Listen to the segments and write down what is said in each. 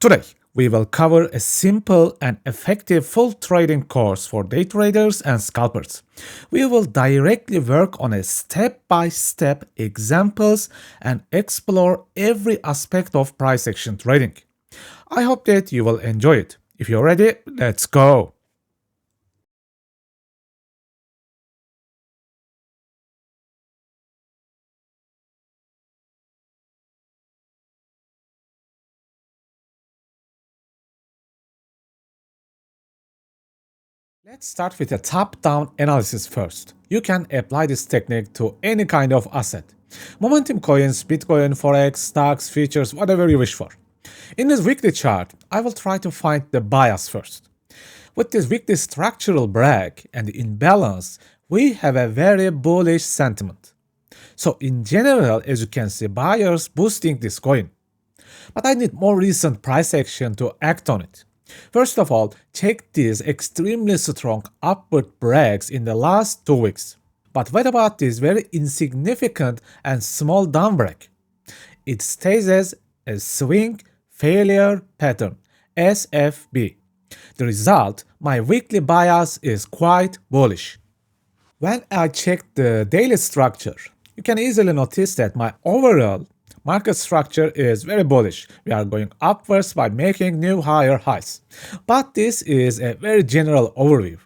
Today, we will cover a simple and effective full trading course for day traders and scalpers. We will directly work on a step-by-step examples and explore every aspect of price action trading. I hope that you will enjoy it. If you're ready, let's go! Let's start with a top-down analysis first. You can apply this technique to any kind of asset. Momentum coins, Bitcoin, Forex, stocks, futures, whatever you wish for. In this weekly chart, I will try to find the bias first. With this weekly structural break and the imbalance, we have a very bullish sentiment. So in general, as you can see, buyers boosting this coin. But I need more recent price action to act on it. First of all, check these extremely strong upward breaks in the last 2 weeks. But what about this very insignificant and small down break? It stays as a swing failure pattern, SFB. The result, my weekly bias is quite bullish. When I check the daily structure, you can easily notice that my overall market structure is very bullish. We are going upwards by making new higher highs. But this is a very general overview.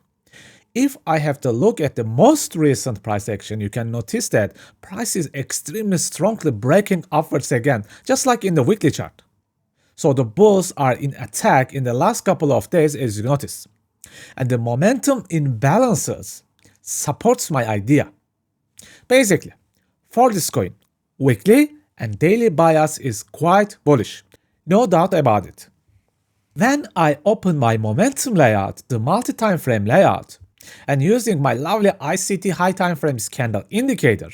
If I have to look at the most recent price action, you can notice that price is extremely strongly breaking upwards again, just like in the weekly chart. So the bulls are in attack in the last couple of days, as you notice. And the momentum imbalances supports my idea. Basically, for this coin, weekly and daily bias is quite bullish. No doubt about it. When I open my momentum layout, the multi-time frame layout, and using my lovely ICT high time frames candle indicator,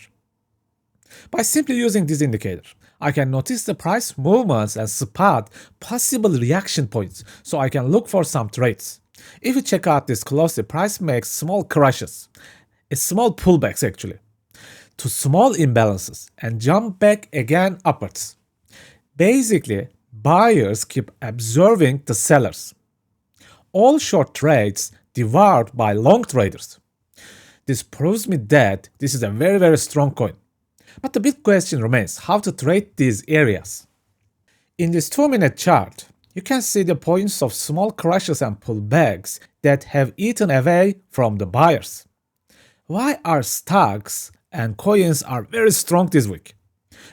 by simply using this indicator, I can notice the price movements and spot possible reaction points, so I can look for some trades. If you check out this closely, price makes small crashes, small pullbacks actually, to small imbalances and jump back again upwards. Basically, buyers keep observing the sellers. All short trades devoured by long traders. This proves me that this is a very strong coin. But the big question remains how to trade these areas. In this 2-minute chart, you can see the points of small crashes and pullbacks that have eaten away from the buyers. Why are stocks and coins are very strong this week?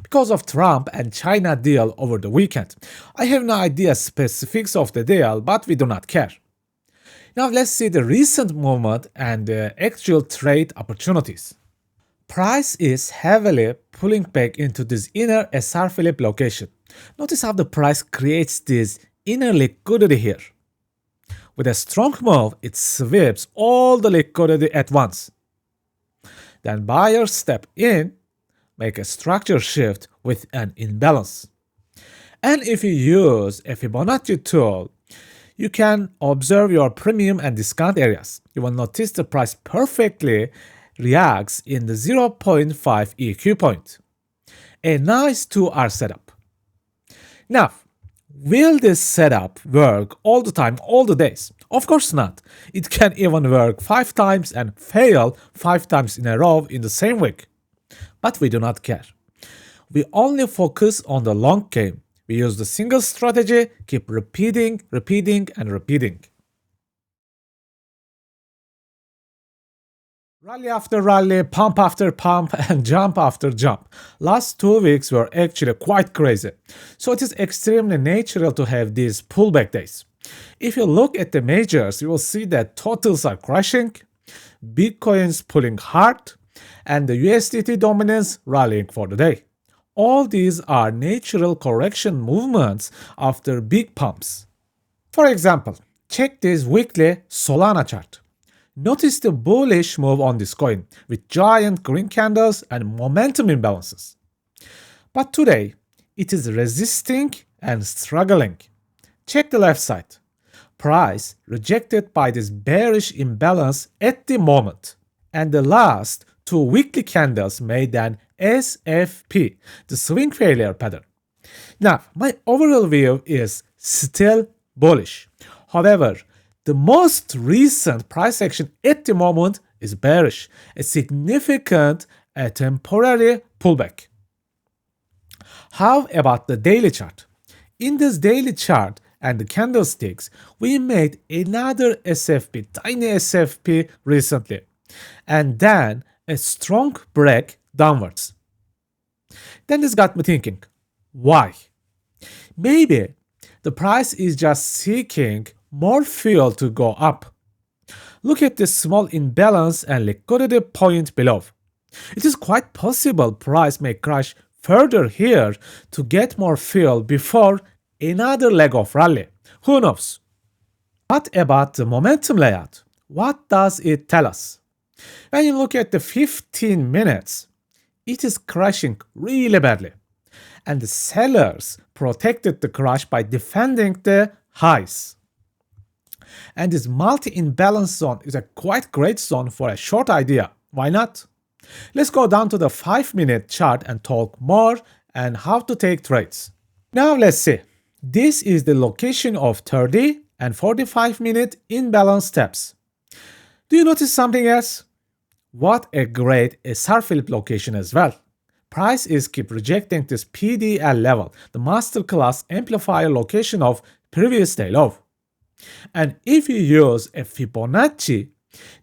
Because of Trump and China deal over the weekend. I have no idea specifics of the deal, but we do not care. Now let's see the recent movement and the actual trade opportunities. Price is heavily pulling back into this inner SR Philip location. Notice how the price creates this inner liquidity here. With a strong move, it sweeps all the liquidity at once. Then buyers step in, make a structure shift with an imbalance. And if you use a Fibonacci tool, you can observe your premium and discount areas. You will notice the price perfectly reacts in the 0.5 EQ point. A nice 2-hour setup. Now, will this setup work all the time, all the days? Of course not. It can even work 5 times and fail 5 times in a row in the same week. But we do not care. We only focus on the long game. We use the single strategy, keep repeating. Rally after rally, pump after pump, and jump after jump. Last 2 weeks were actually quite crazy. So it is extremely natural to have these pullback days. If you look at the majors, you will see that totals are crashing, Bitcoin's pulling hard, and the USDT dominance rallying for the day. All these are natural correction movements after big pumps. For example, check this weekly Solana chart. Notice the bullish move on this coin with giant green candles and momentum imbalances. But today, it is resisting and struggling. Check the left side. Price rejected by this bearish imbalance at the moment. And the last 2 weekly candles made an SFP, the swing failure pattern. Now, my overall view is still bullish. However, the most recent price action at the moment is bearish, a significant temporary pullback. How about the daily chart? In this daily chart and the candlesticks, we made another SFP, tiny SFP recently, and then a strong break downwards. Then this got me thinking, why? Maybe the price is just seeking more fuel to go up. Look at this small imbalance and liquidity point below. It is quite possible price may crash further here to get more fuel before another leg of rally. Who knows? What about the momentum layout? What does it tell us? When you look at the 15 minutes, it is crashing really badly. And the sellers protected the crash by defending the highs. And this multi-imbalance zone is a quite great zone for a short idea. Why not? Let's go down to the 5-minute chart and talk more and how to take trades. Now let's see. This is the location of 30 and 45-minute imbalance steps. Do you notice something else? What a great SR flip location as well. Price is keep rejecting this PDL level, the masterclass amplifier location of previous day low. And if you use a Fibonacci,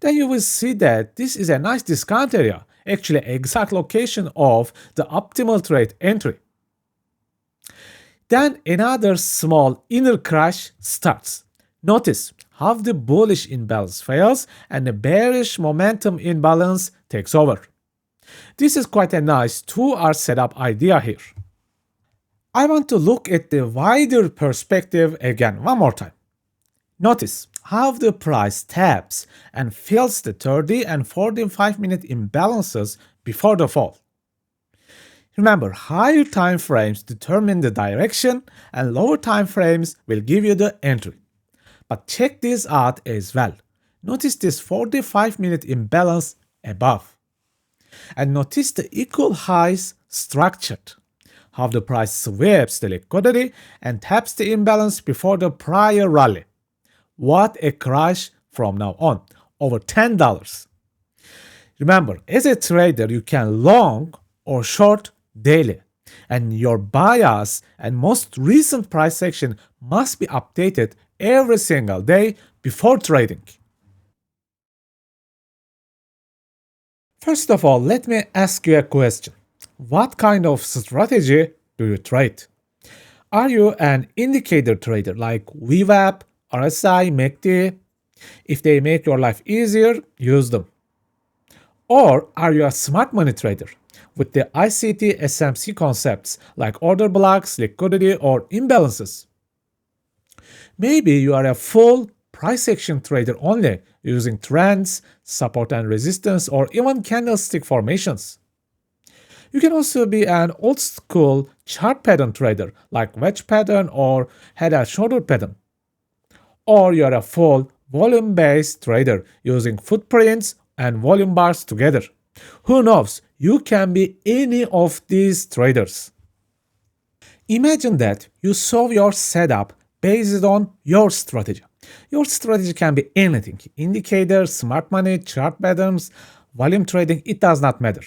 then you will see that this is a nice discount area, actually exact location of the optimal trade entry. Then another small inner crash starts. Notice how the bullish imbalance fails and the bearish momentum imbalance takes over. This is quite a nice 2-hour setup idea here. I want to look at the wider perspective again one more time. Notice how the price taps and fills the 30 and 45-minute imbalances before the fall. Remember, higher time frames determine the direction and lower time frames will give you the entry. But check this out as well. Notice this 45-minute imbalance above. And notice the equal highs structured. How the price sweeps the liquidity and taps the imbalance before the prior rally. What a crash from now on, over $10. Remember, as a trader, you can long or short daily, and your bias and most recent price action must be updated every single day before trading. First of all, let me ask you a question. What kind of strategy do you trade? Are you an indicator trader like VWAP, RSI, Mete? If they make your life easier, use them. Or are you a smart money trader with the ICT SMC concepts like order blocks, liquidity, or imbalances? Maybe you are a full price action trader only, using trends, support and resistance, or even candlestick formations. You can also be an old school chart pattern trader like wedge pattern or head and shoulder pattern. Or you are a full volume-based trader using footprints and volume bars together. Who knows, you can be any of these traders. Imagine that you saw your setup based on your strategy. Your strategy can be anything: indicators, smart money, chart patterns, volume trading, it does not matter.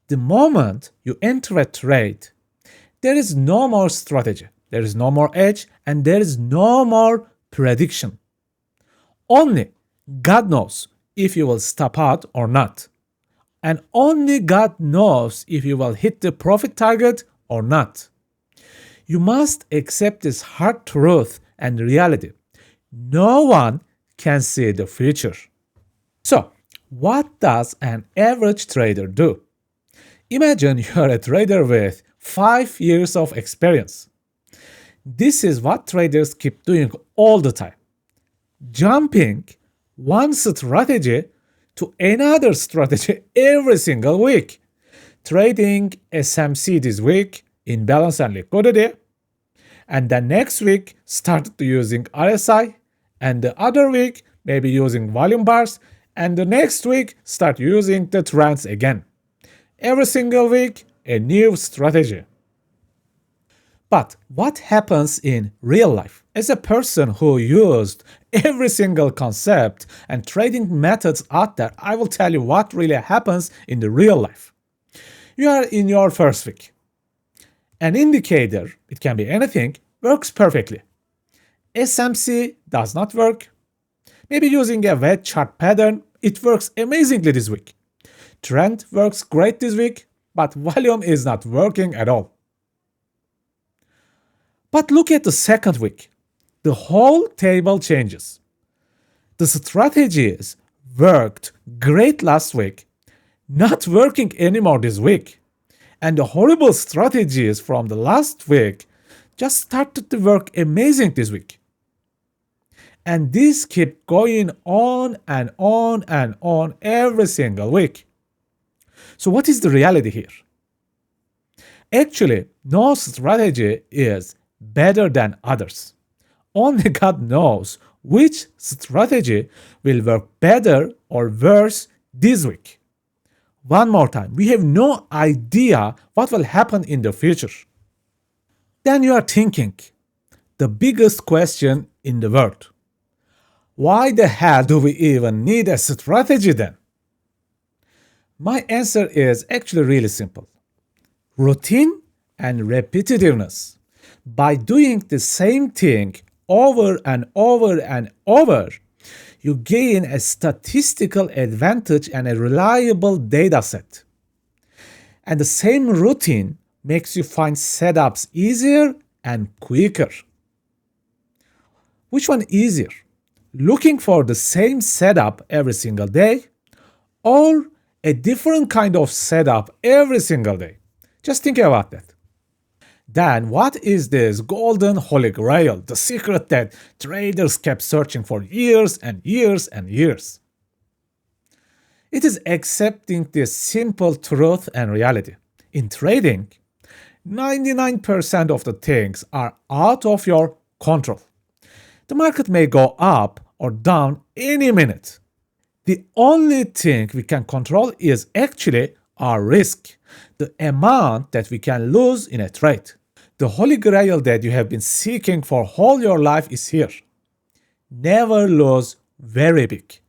The moment you enter a trade, there is no more strategy, there is no more edge, and there is no more prediction. Only God knows if you will stop out or not. And only God knows if you will hit the profit target or not. You must accept this hard truth and reality. No one can see the future. So, what does an average trader do? Imagine you're a trader with 5 years of experience. This is what traders keep doing all the time. Jumping one strategy to another strategy every single week. Trading SMC this week, imbalance and liquidity, and the next week start using RSI, and the other week maybe using volume bars, and the next week start using the trends again. Every single week, a new strategy. But what happens in real life? As a person who used every single concept and trading methods out there, I will tell you what really happens in the real life. You are in your first week. An indicator, it can be anything, works perfectly. SMC does not work. Maybe using a wedge chart pattern, it works amazingly this week. Trend works great this week, but volume is not working at all. But look at the second week. The whole table changes. The strategies worked great last week, not working anymore this week. And the horrible strategies from the last week just started to work amazing this week. And this kept going on and on and on every single week. So what is the reality here? Actually, no strategy is better than others. Only God knows which strategy will work better or worse this week. One more time, we have no idea what will happen in the future. Then you are thinking, the biggest question in the world. Why the hell do we even need a strategy then? My answer is actually really simple. Routine and repetitiveness. By doing the same thing over and over and over, you gain a statistical advantage and a reliable data set. And the same routine makes you find setups easier and quicker. Which one easier? Looking for the same setup every single day, or a different kind of setup every single day? Just think about that. Then what is this golden holy grail, the secret that traders kept searching for years and years and years? It is accepting this simple truth and reality. In trading, 99% of the things are out of your control. The market may go up or down any minute. The only thing we can control is actually our risk, the amount that we can lose in a trade. The holy grail that you have been seeking for all your life is here. Never lose very big.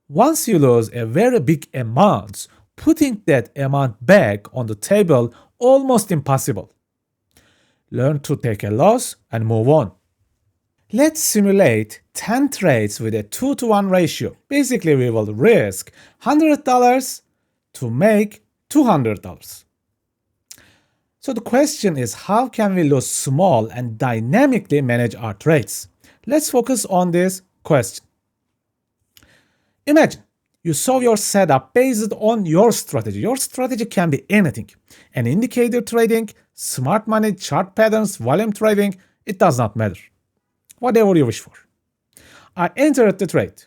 Once you lose a very big amount, putting that amount back on the table almost impossible. Learn to take a loss and move on. Let's simulate 10 trades with a 2-to-1 ratio. Basically, we will risk $100 to make $200. So the question is, how can we lose small and dynamically manage our trades? Let's focus on this question. Imagine you saw your setup based on your strategy. Your strategy can be anything. An indicator trading, smart money, chart patterns, volume trading, it does not matter. Whatever you wish for. I entered the trade,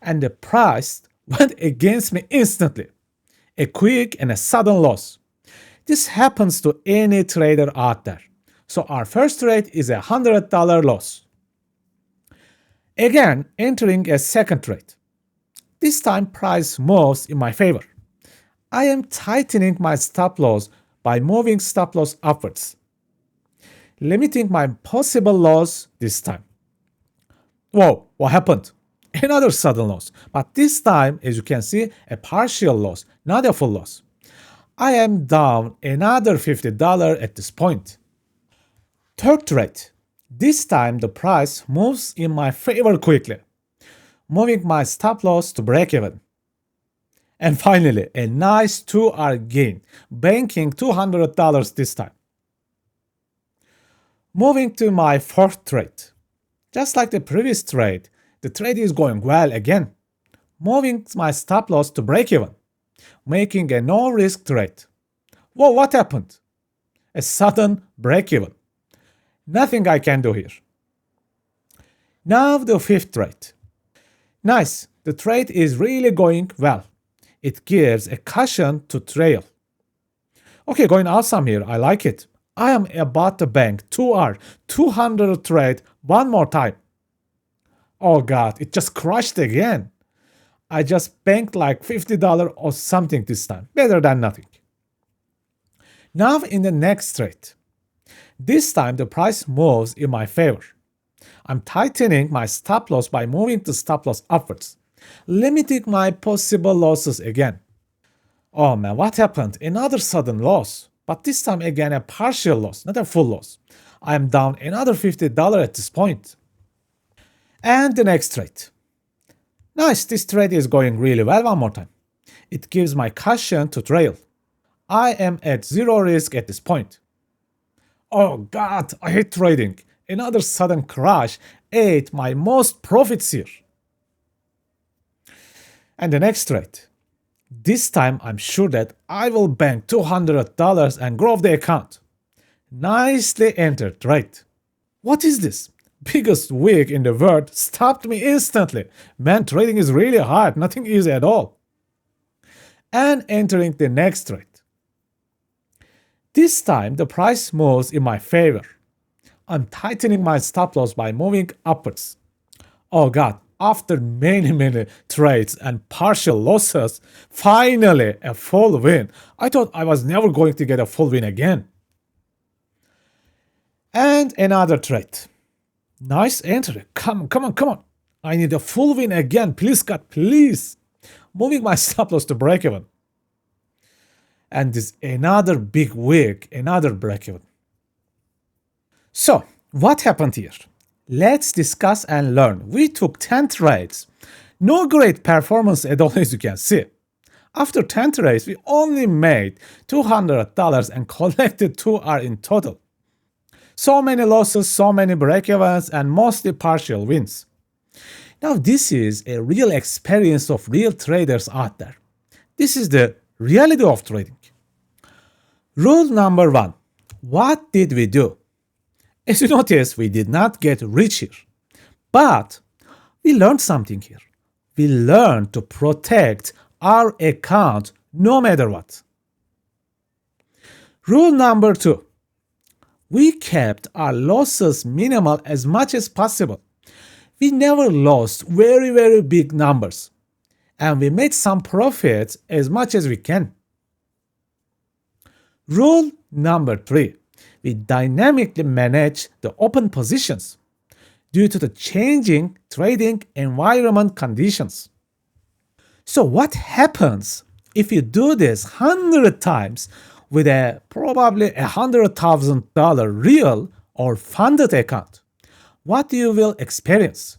and the price went against me instantly. A quick and a sudden loss. This happens to any trader out there. So our first trade is a $100 loss. Again, entering a second trade. This time price moves in my favor. I am tightening my stop loss by moving stop loss upwards, limiting my possible loss this time. Whoa, what happened? Another sudden loss, but this time, as you can see, a partial loss, not a full loss. I am down another $50 at this point. Third trade. This time the price moves in my favor quickly, moving my stop loss to break even. And finally, a nice 2-hour gain, banking $200 this time. Moving to my fourth trade. Just like the previous trade, the trade is going well again, moving my stop loss to break even, making a no-risk trade. Whoa, what happened? A sudden break even. Nothing I can do here. Now the fifth trade. Nice, the trade is really going well. It gives a cushion to trail. Okay, going awesome here, I like it. I am about to bank 2R, 200 trade one more time. Oh god, it just crashed again. I just banked like $50 or something this time. Better than nothing. Now in the next trade. This time the price moves in my favor. I'm tightening my stop loss by moving the stop loss upwards, limiting my possible losses again. Oh man, what happened? Another sudden loss. But this time again a partial loss, not a full loss. I am down another $50 at this point. And the next trade. Nice, this trade is going really well one more time. It gives my caution to trail. I am at zero risk at this point. Oh god, I hate trading. Another sudden crash ate my most profits here. And the next trade. This time I'm sure that I will bank $200 and grow the account. Nicely entered trade. What is this? Biggest wick in the world stopped me instantly. Man, trading is really hard, nothing easy at all. And entering the next trade. This time the price moves in my favor. I'm tightening my stop loss by moving upwards. Oh god, after many trades and partial losses, finally a full win. I thought I was never going to get a full win again. And another trade. Nice entry. Come on. I need a full win again. Please God, please. Moving my stop loss to break even. And this another big wick, another break even. So, what happened here? Let's discuss and learn. We took 10 trades. No great performance at all, as you can see. After 10 trades, we only made $200 and collected 2R in total. So many losses, so many break-evens, and mostly partial wins. Now, this is a real experience of real traders out there. This is the reality of trading. Rule number 1. What did we do? As you notice, we did not get rich here. But we learned something here. We learned to protect our account no matter what. Rule number 2. We kept our losses minimal as much as possible. We never lost very big numbers. And we made some profits as much as we can. Rule number 3. We dynamically manage the open positions due to the changing trading environment conditions. So what happens if you do this 100 times with a probably $100,000 real or funded account? What you will experience?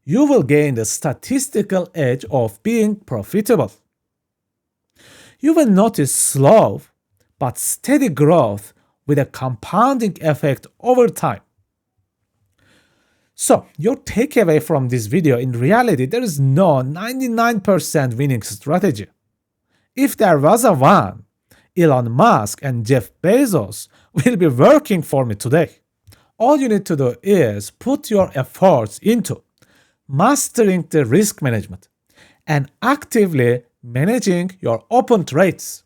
You will gain the statistical edge of being profitable. You will notice slow but steady growth with a compounding effect over time. So, your takeaway from this video, in reality, there is no 99% winning strategy. If there was a one, Elon Musk and Jeff Bezos will be working for me today. All you need to do is put your efforts into mastering the risk management and actively managing your open trades.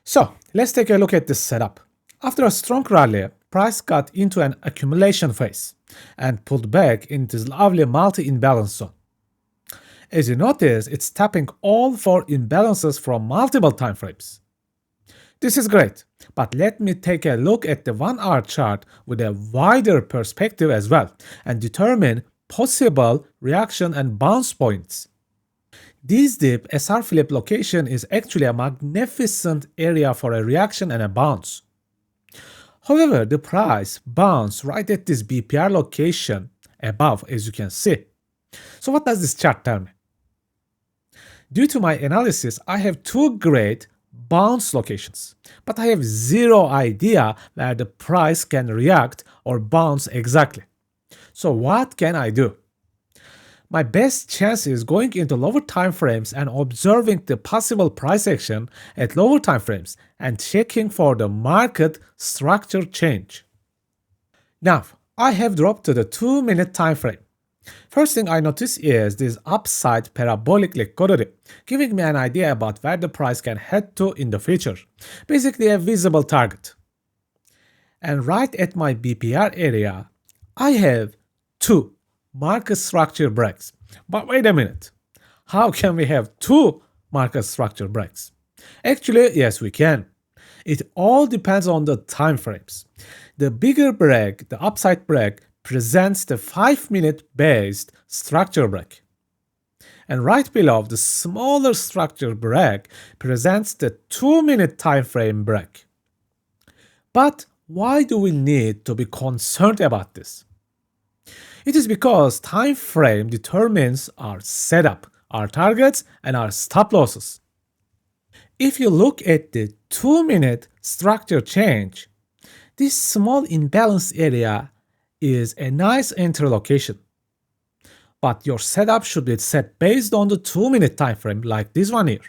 So, let's take a look at this setup. After a strong rally, price got into an accumulation phase and pulled back into this lovely multi-imbalance zone. As you notice, it's tapping all 4 imbalances from multiple time frames. This is great, but let me take a look at the 1-hour chart with a wider perspective as well and determine possible reaction and bounce points. This deep SR flip location is actually a magnificent area for a reaction and a bounce. However, the price bounced right at this BPR location above, as you can see. So what does this chart tell me? Due to my analysis, I have 2 great bounce locations, but I have zero idea where the price can react or bounce exactly. So what can I do? My best chance is going into lower time frames and observing the possible price action at lower time frames and checking for the market structure change. Now, I have dropped to the 2-minute time frame. First thing I notice is this upside parabolic liquidity, giving me an idea about where the price can head to in the future, basically a visible target. And right at my BPR area, I have 2 market structure breaks. But wait a minute, how can we have 2 market structure breaks? Actually, yes, we can. It all depends on the time frames. The bigger break, the upside break, presents the 5-minute based structure break. And right below, the smaller structure break presents the 2-minute time frame break. But why do we need to be concerned about this? It is because time frame determines our setup, our targets, and our stop losses. If you look at the 2-minute structure change, this small imbalance area is a nice entry location. But your setup should be set based on the 2-minute time frame like this one here.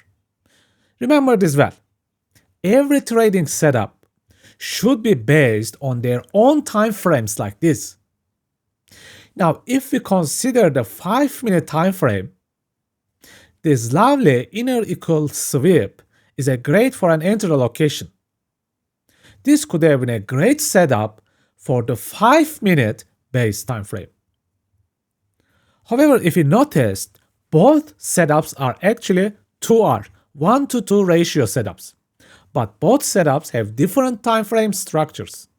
Remember this well. Every trading setup should be based on their own time frames like this. Now, if we consider the 5-minute time frame, this lovely inner equal sweep is a great for an entry location. This could have been a great setup for the 5-minute base time frame. However, if you noticed, both setups are actually 2R, 1-to-2 ratio setups. But both setups have different time frame structures.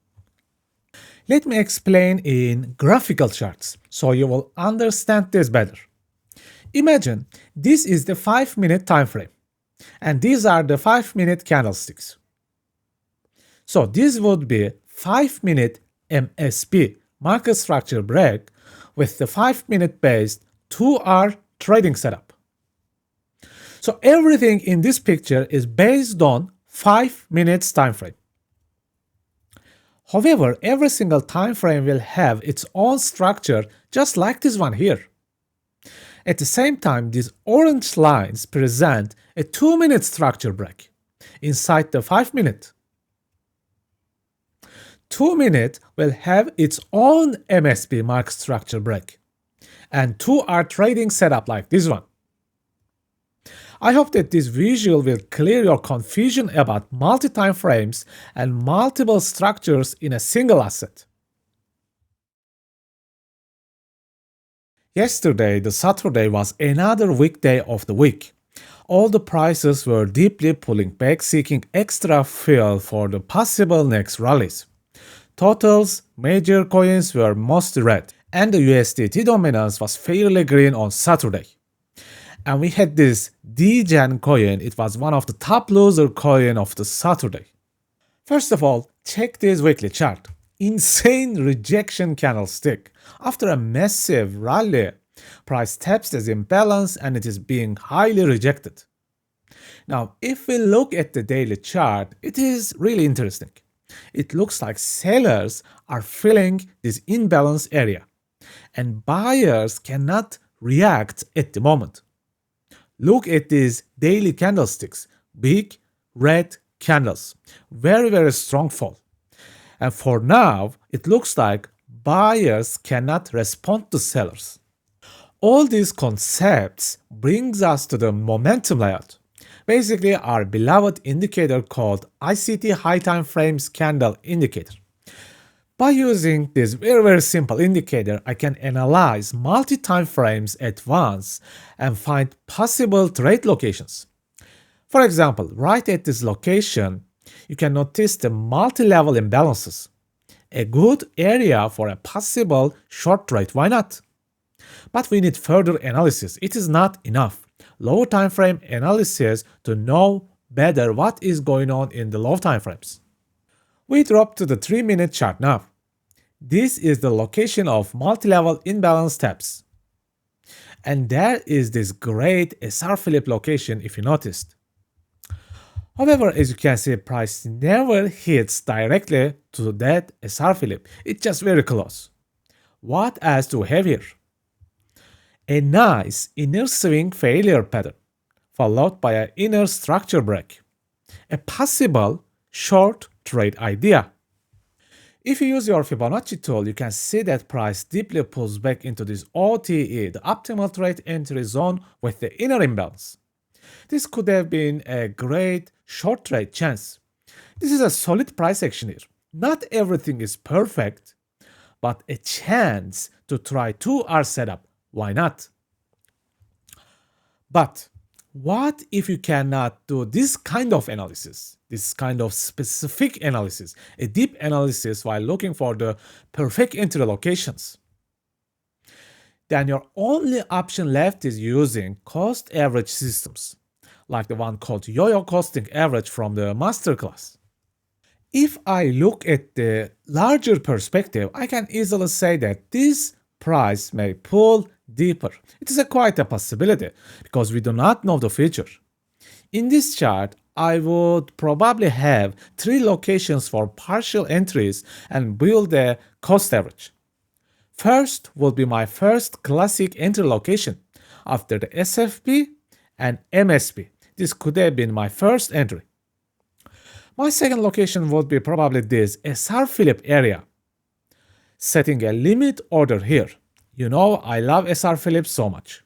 Let me explain in graphical charts so you will understand this better. Imagine this is the 5-minute time frame, and these are the 5-minute candlesticks. So this would be 5-minute MSP, market structure break, with the 5-minute based 2R trading setup. So everything in this picture is based on 5 minutes time frame. However, every single time frame will have its own structure just like this one here. At the same time, these orange lines present a 2-minute structure break inside the 5-minute. 2-minute will have its own MSP market structure break, and 2R trading setup like this one. I hope that this visual will clear your confusion about multi-time frames and multiple structures in a single asset. Yesterday, the Saturday, was another weekday of the week. All the prices were deeply pulling back, seeking extra fuel for the possible next rallies. Totals, major coins were mostly red, and the USDT dominance was fairly green on Saturday. And we had this DGen coin. It was one of the top loser coin of the Saturday. First of all, check this weekly chart. Insane rejection candlestick. After a massive rally, price taps as imbalance and it is being highly rejected. Now, if we look at the daily chart, it is really interesting. It looks like sellers are filling this imbalance area, and buyers cannot react at the moment. Look at these daily candlesticks, big red candles, very strong fall. And for now, it looks like buyers cannot respond to sellers. All these concepts brings us to the momentum layout. Basically, our beloved indicator called ICT High Time Frames Candle Indicator. By using this very simple indicator, I can analyze multi-time frames at once and find possible trade locations. For example, right at this location, you can notice the multi-level imbalances. A good area for a possible short trade, why not? But we need further analysis. It is not enough. Low time frame analysis to know better what is going on in the low time frames. We drop to the 3-minute chart now. This is the location of multi-level imbalance taps. And there is this great SR flip location if you noticed. However, as you can see, price never hits directly to that SR flip. It's just very close. What else do we have here? A nice inner swing failure pattern, followed by an inner structure break. A possible short trade idea. If you use your Fibonacci tool, you can see that price deeply pulls back into this OTE, the optimal trade entry zone with the inner imbalance. This could have been a great short trade chance. This is a solid price action here. Not everything is perfect, but a chance to try 2R setup. Why not? But What if you cannot do this kind of analysis, this kind of specific analysis, a deep analysis while looking for the perfect entry locations? Then your only option left is using cost average systems, like the one called YOYO costing average from the masterclass. If I look at the larger perspective, I can easily say that this price may pull deeper. It is quite a possibility because we do not know the future. In this chart, I would probably have 3 locations for partial entries and build a cost average. First will be my first classic entry location after the SFP and MSP. This could have been my first entry. My second location would be probably this SR Philip area. Setting a limit order here. You know I love SR Philip so much.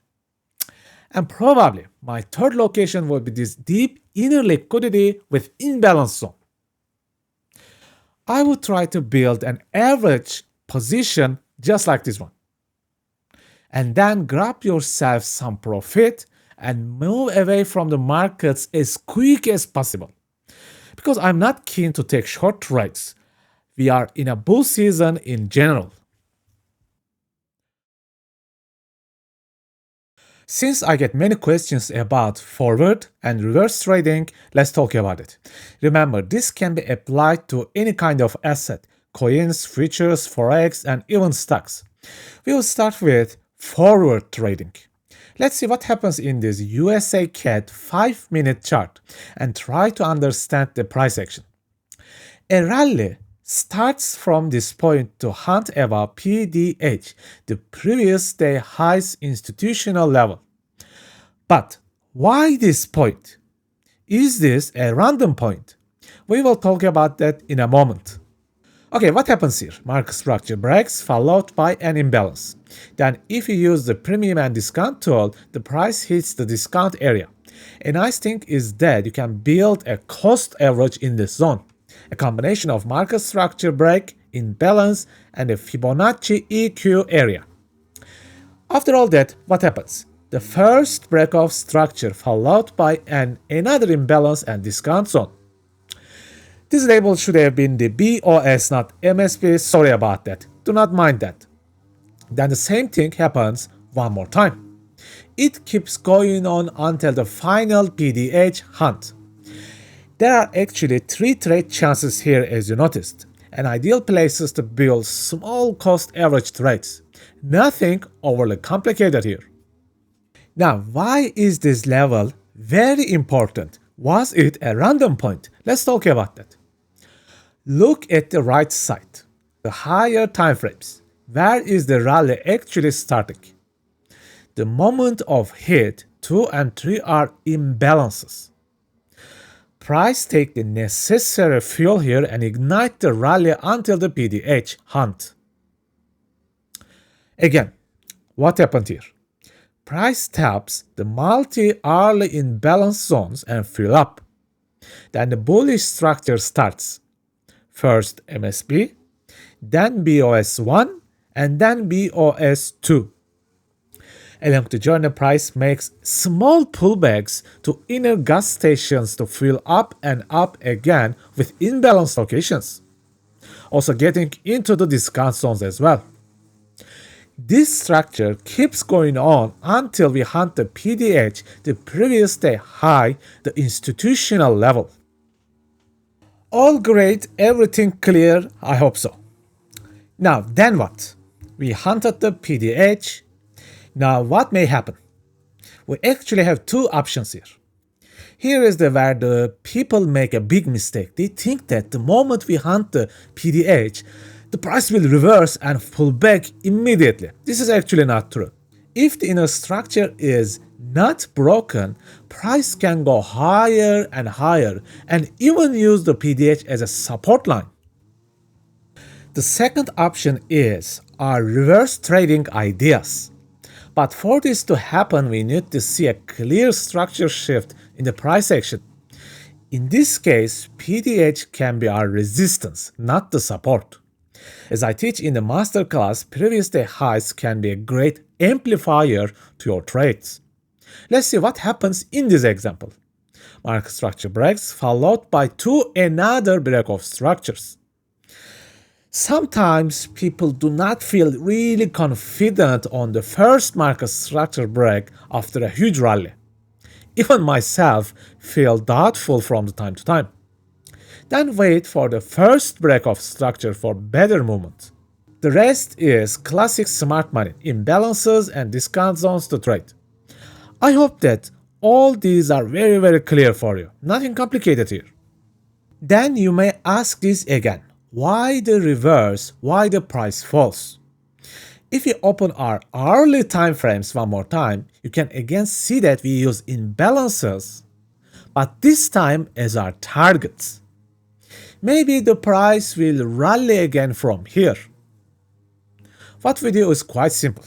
And probably my third location would be this deep inner liquidity with imbalance zone. I would try to build an average position just like this one. And then grab yourself some profit and move away from the markets as quick as possible. Because I'm not keen to take short trades. We are in a bull season in general. Since I get many questions about forward and reverse trading, let's talk about it. Remember, this can be applied to any kind of asset, coins, futures, forex, and even stocks. We will start with forward trading. Let's see what happens in this USA CAD 5-minute chart and try to understand the price action. A rally starts from this point to hunt above PDH, the previous day highest institutional level. But why this point? Is this a random point? We will talk about that in a moment. Okay, what happens here? Market structure breaks, followed by an imbalance. Then if you use the premium and discount tool, the price hits the discount area. A nice thing is that you can build a cost average in this zone. A combination of market structure break, imbalance, and a Fibonacci EQ area. After all that, what happens? The first break of structure followed by another imbalance and discount zone. This label should have been the BOS, not MSP. Sorry about that. Do not mind that. Then the same thing happens one more time. It keeps going on until the final PDH hunt. There are actually 3 trade chances here as you noticed, and ideal places to build small cost average trades. Nothing overly complicated here. Now, why is this level very important? Was it a random point? Let's talk about that. Look at the right side, the higher time frames. Where is the rally actually starting? The moment of hit 2 and 3 are imbalances. Price take the necessary fuel here and ignite the rally until the PDH hunt. Again, what happened here? Price taps the multi-hourly imbalance zones and fill up. Then the bullish structure starts. First MSP, then BOS1, and then BOS2. Along the journey, price makes small pullbacks to inner gas stations to fill up and up again with imbalance locations. Also getting into the discount zones as well. This structure keeps going on until we hunt the PDH, the previous day high, the institutional level. All great, everything clear, I hope so. Now, then what? We hunted the PDH. Now, what may happen? We actually have 2 options here. Here is where the people make a big mistake. They think that the moment we hunt the PDH, the price will reverse and pull back immediately. This is actually not true. If the inner structure is not broken, price can go higher and higher and even use the PDH as a support line. The second option is our reverse trading ideas. But for this to happen, we need to see a clear structure shift in the price action. In this case, PDH can be our resistance, not the support. As I teach in the masterclass, previous day highs can be a great amplifier to your trades. Let's see what happens in this example. Market structure breaks followed by another break of structures. Sometimes people do not feel really confident on the first market structure break after a huge rally. Even myself feel doubtful from time to time. Then wait for the first break of structure for better movement. The rest is classic smart money, imbalances and discount zones to trade. I hope that all these are very clear for you. Nothing complicated here. Then you may ask this again. Why the reverse? Why the price falls? If we open our hourly time frames one more time, you can again see that we use imbalances, but this time as our targets. Maybe the price will rally again from here. What we do is quite simple.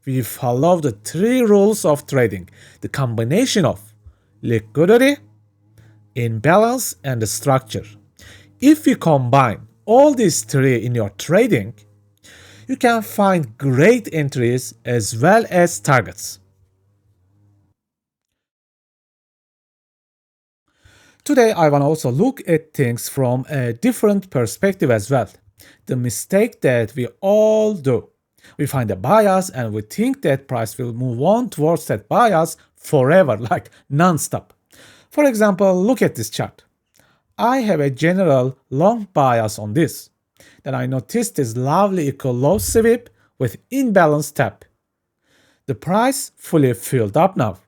We follow the 3 rules of trading, the combination of liquidity, imbalance, and the structure. If you combine all these 3 in your trading, you can find great entries as well as targets. Today I want to also look at things from a different perspective as well. The mistake that we all do. We find a bias and we think that price will move on towards that bias forever, like non-stop. For example, look at this chart. I have a general long bias on this. Then I noticed this lovely equal low sweep with imbalance tap. The price fully filled up now.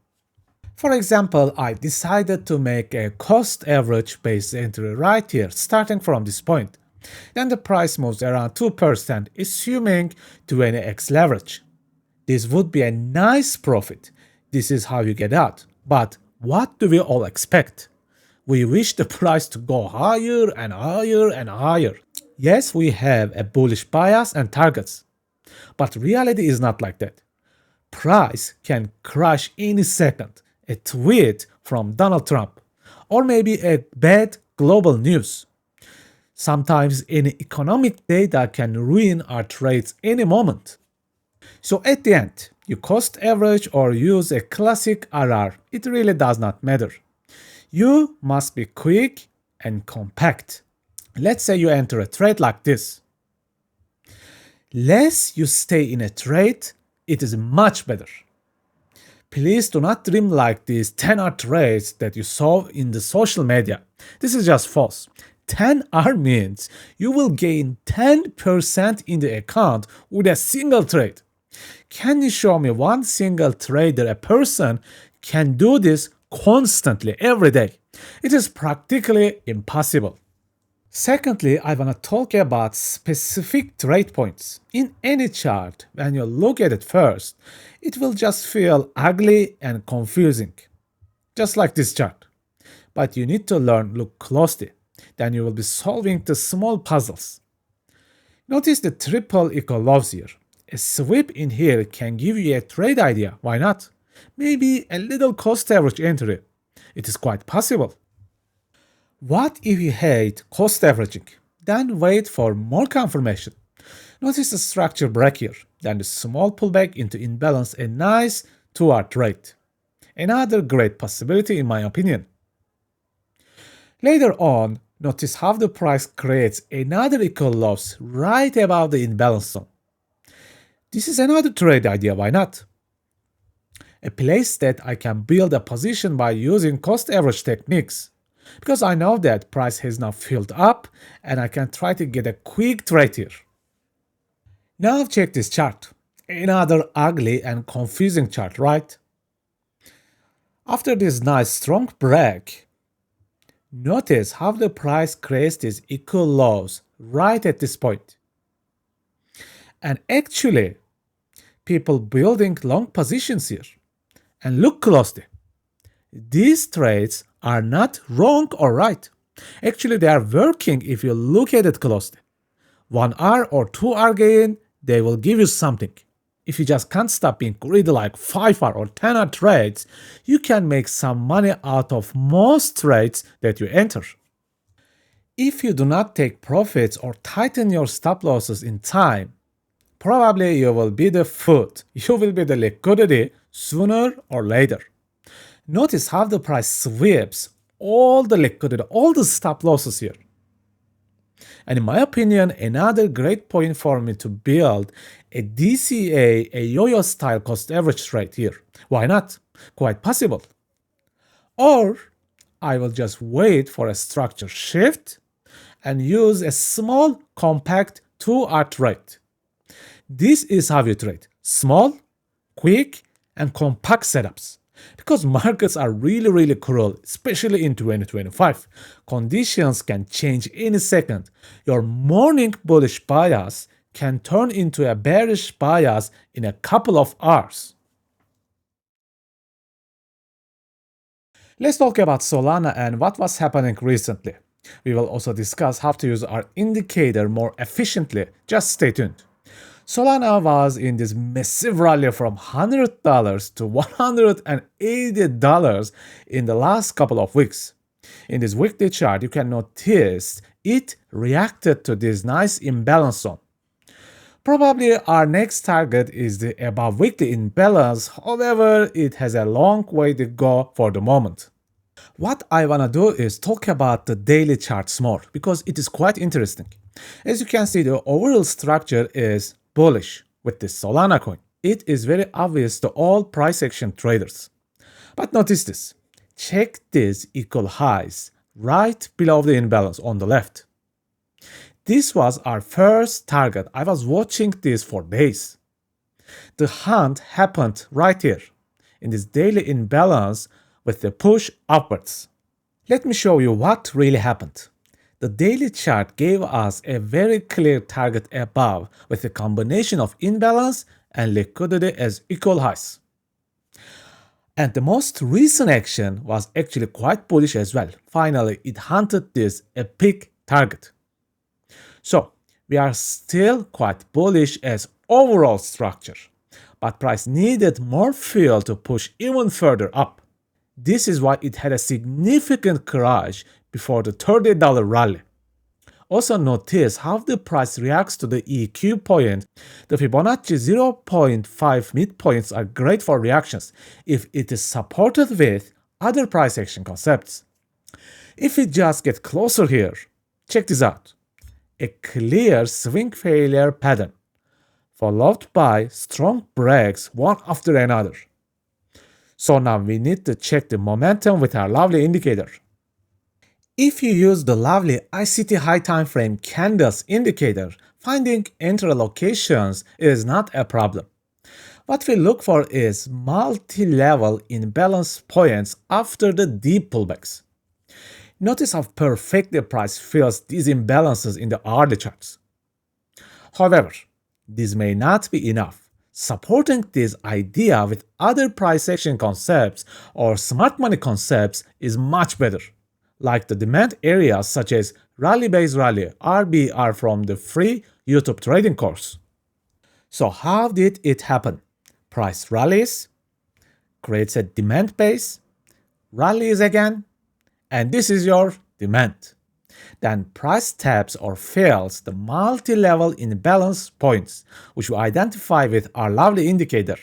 For example, I decided to make a cost average based entry right here, starting from this point. Then the price moves around 2%, assuming 20x leverage. This would be a nice profit. This is how you get out. But what do we all expect? We wish the price to go higher and higher and higher. Yes, we have a bullish bias and targets. But reality is not like that. Price can crash any second. A tweet from Donald Trump, or maybe a bad global news. Sometimes any economic data can ruin our trades any moment. So at the end, you cost average or use a classic RR, it really does not matter. You must be quick and compact. Let's say you enter a trade like this. Less you stay in a trade, it is much better. Please do not dream like these 10R trades that you saw in the social media. This is just false. 10R means you will gain 10% in the account with a single trade. Can you show me one single trader, a person can do this constantly every day? It is practically impossible. Secondly, I want to talk about specific trade points. In any chart, when you look at it first, it will just feel ugly and confusing. Just like this chart. But you need to look closely. Then you will be solving the small puzzles. Notice the triple equal lows here. A sweep in here can give you a trade idea, why not? Maybe a little cost average entry. It is quite possible. What if you hate cost averaging? Then wait for more confirmation. Notice the structure break here, then the small pullback into imbalance, a nice 2R trade. Another great possibility in my opinion. Later on, notice how the price creates another equal loss right above the imbalance zone. This is another trade idea, why not? A place that I can build a position by using cost average techniques. Because I know that price has now filled up and I can try to get a quick trade here. Now check this chart. Another ugly and confusing chart, right? After this nice strong break, notice how the price creates these equal lows right at this point. And actually, people building long positions here. And look closely. These trades are not wrong or right. Actually, they are working if you look at it closely. 1R or 2R gain, they will give you something. If you just can't stop being greedy like 5R or 10R trades, you can make some money out of most trades that you enter. If you do not take profits or tighten your stop losses in time, probably you will be the foot, you will be the liquidity, sooner or later. Notice how the price sweeps all the liquidity, all the stop losses here. And in my opinion, another great point for me to build a DCA, a yo-yo style cost average trade here. Why not? Quite possible. Or I will just wait for a structure shift and use a small, compact 2-hour trade. This is how you trade. Small, quick, and compact setups. Because markets are really cruel, especially in 2025. Conditions can change any second. Your morning bullish bias can turn into a bearish bias in a couple of hours. Let's talk about Solana and what was happening recently. We will also discuss how to use our indicator more efficiently. Just stay tuned. Solana was in this massive rally from $100 to $180 in the last couple of weeks. In this weekly chart, you can notice it reacted to this nice imbalance zone. Probably our next target is the above weekly imbalance, however, it has a long way to go for the moment. What I wanna do is talk about the daily charts more because it is quite interesting. As you can see, the overall structure is bullish with this Solana coin. It is very obvious to all price action traders. But notice this. Check these equal highs right below the imbalance on the left. This was our first target. I was watching this for days. The hunt happened right here in this daily imbalance with the push upwards. Let me show you what really happened. The daily chart gave us a very clear target above with a combination of imbalance and liquidity as equal highs. And the most recent action was actually quite bullish as well. Finally, it hunted this epic target. So, we are still quite bullish as overall structure, but price needed more fuel to push even further up. This is why it had a significant crash before the $30 rally. Also notice how the price reacts to the EQ point. The Fibonacci 0.5 midpoints are great for reactions if it is supported with other price action concepts. If we just get closer here, check this out. A clear swing failure pattern, followed by strong breaks one after another. So now we need to check the momentum with our lovely indicator. If you use the lovely ICT high time frame candles indicator, finding entry locations is not a problem. What we look for is multi-level imbalance points after the deep pullbacks. Notice how perfectly price fills these imbalances in the hourly charts. However, this may not be enough. Supporting this idea with other price action concepts or smart money concepts is much better, like the demand areas such as Rally Base Rally RBR from the free YouTube trading course. So how did it happen? Price rallies, creates a demand base, rallies again, and this is your demand. Then price taps or fails the multi-level imbalance points, which we identify with our lovely indicator.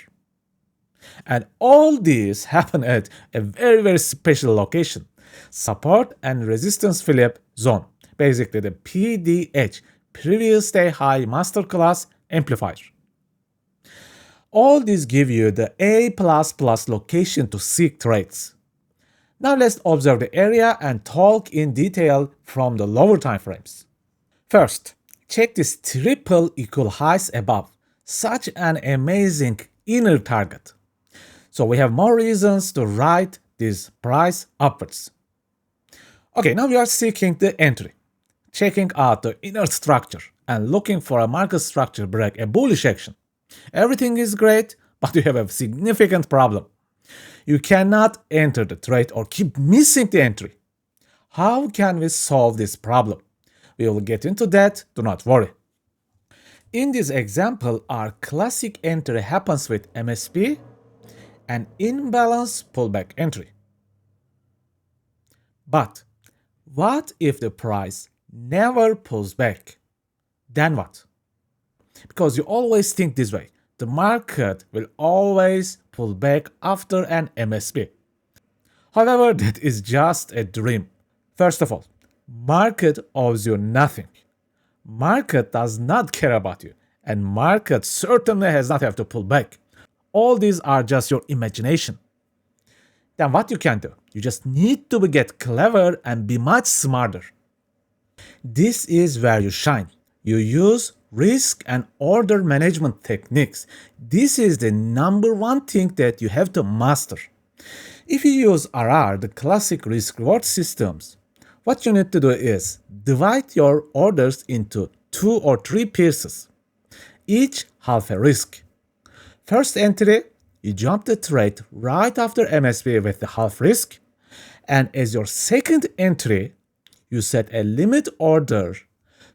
And all these happen at a very special location, support and resistance flip zone, basically the PDH, previous day high masterclass amplifier. All these give you the A++ location to seek trades. Now let's observe the area and talk in detail from the lower time frames. First, check this triple equal highs above. Such an amazing inner target. So we have more reasons to ride this price upwards. Okay, now we are seeking the entry, checking out the inner structure and looking for a market structure break, a bullish action. Everything is great, but you have a significant problem. You cannot enter the trade or keep missing the entry. How can we solve this problem? We will get into that, do not worry. In this example, our classic entry happens with MSP and imbalance pullback entry. But what if the price never pulls back? Then what? Because you always think this way. the market will always pull back after an MSP. However, that is just a dream. First of all, market owes you nothing. Market does not care about you, and market certainly has not have to pull back. All these are just your imagination. Then what you can do? You just need to get clever and be much smarter. This is where you shine. You use risk and order management techniques. This is the number one thing that you have to master. If you use RR, the classic risk-reward systems, what you need to do is divide your orders into 2 or 3 pieces, each half a risk. First entry, you jump the trade right after MSP with the half risk, and as your second entry, you set a limit order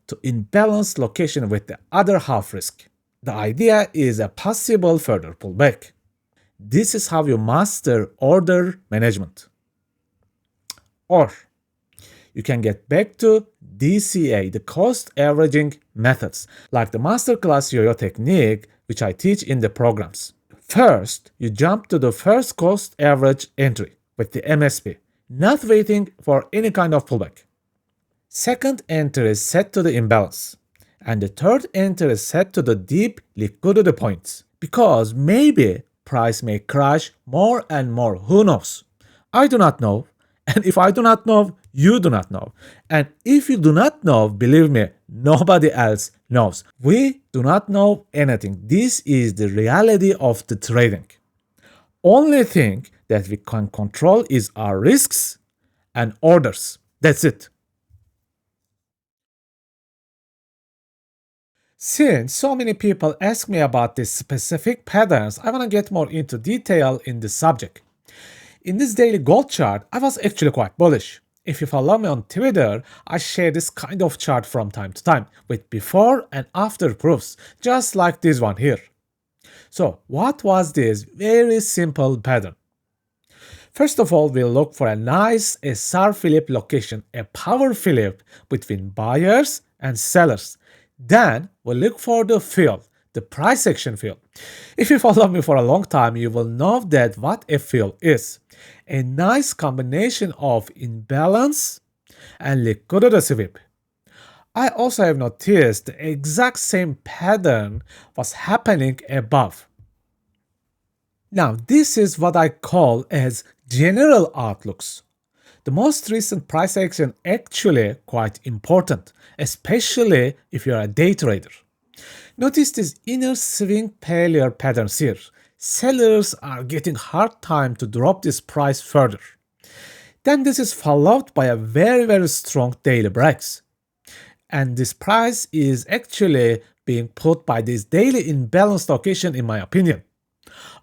to imbalance location with the other half risk. The idea is a possible further pullback. This is how you master order management. Or you can get back to DCA, the cost averaging methods, like the masterclass YOYO technique, which I teach in the programs. First, you jump to the first cost average entry with the MSP, not waiting for any kind of pullback. Second entry is set to the imbalance, and the third entry is set to the deep liquidity points, because maybe price may crash more and more. Who knows? I do not know. And if I do not know, you do not know. And if you do not know, believe me, nobody else knows. We do not know anything. This is the reality of the trading. Only thing that we can control is our risks and orders. That's it. Since so many people ask me about these specific patterns, I want to get more into detail in this subject. In this daily gold chart, I was actually quite bullish. If you follow me on Twitter, I share this kind of chart from time to time with before and after proofs, just like this one here. So what was this very simple pattern? First of all, we'll look for a nice SR flip location, a power flip between buyers and sellers. Then we'll look for the fill, the price action fill. If you follow me for a long time, you will know that what a fill is. A nice combination of imbalance and liquidity sweep. I also have noticed the exact same pattern was happening above. Now, this is what I call as general outlooks. The most recent price action actually quite important, especially if you're a day trader. Notice these inner swing failure patterns here. Sellers are getting hard time to drop this price further. Then this is followed by a very strong daily breaks. And this price is actually being put by this daily imbalance location in my opinion.